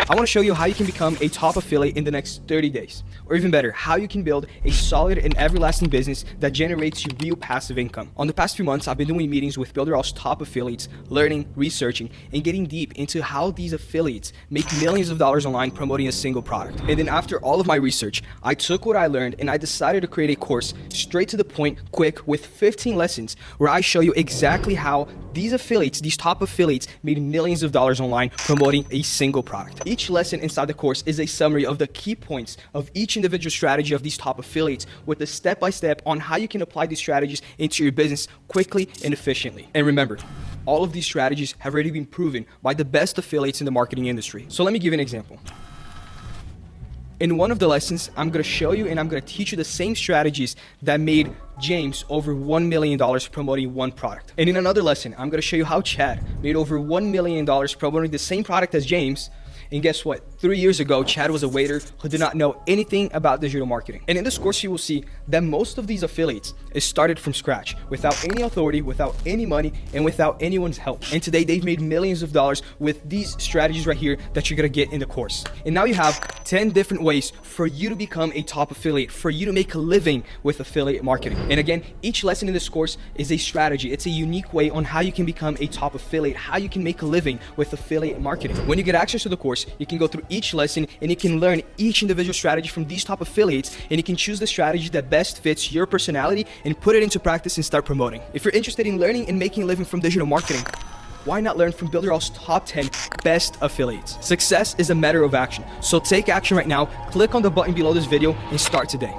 I want to show you how you can become a top affiliate in the next 30 days. Or even better, how you can build a solid and everlasting business that generates you real passive income. On the past few months, I've been doing meetings with Builderall's top affiliates, learning, researching, and getting deep into how these affiliates make millions of dollars online promoting a single product. And then after all of my research, I took what I learned and I decided to create a course straight to the point, quick, with 15 lessons where I show you exactly how these affiliates, these top affiliates, made millions of dollars online promoting a single product. Each lesson inside the course is a summary of the key points of each individual strategy of these top affiliates with a step-by-step on how you can apply these strategies into your business quickly and efficiently. And remember, all of these strategies have already been proven by the best affiliates in the marketing industry. So let me give you an example. In one of the lessons, I'm going to show you and I'm going to teach you the same strategies that made James over $1 million promoting one product. And in another lesson, I'm going to show you how Chad made over $1 million promoting the same product as James. And guess what? 3 years ago, Chad was a waiter who did not know anything about digital marketing. And in this course, you will see that most of these affiliates is started from scratch, without any authority, without any money, and without anyone's help. And today, they've made millions of dollars with these strategies right here that you're gonna get in the course. And now you have 10 different ways for you to become a top affiliate, for you to make a living with affiliate marketing. And again, each lesson in this course is a strategy. It's a unique way on how you can become a top affiliate, how you can make a living with affiliate marketing. When you get access to the course, you can go through each lesson and you can learn each individual strategy from these top affiliates, and you can choose the strategy that best fits your personality and put it into practice and start promoting. If you're interested in learning and making a living from digital marketing, why not learn from Builderall's top 10 best affiliates? Success is a matter of action. So take action right now, click on the button below this video and start today.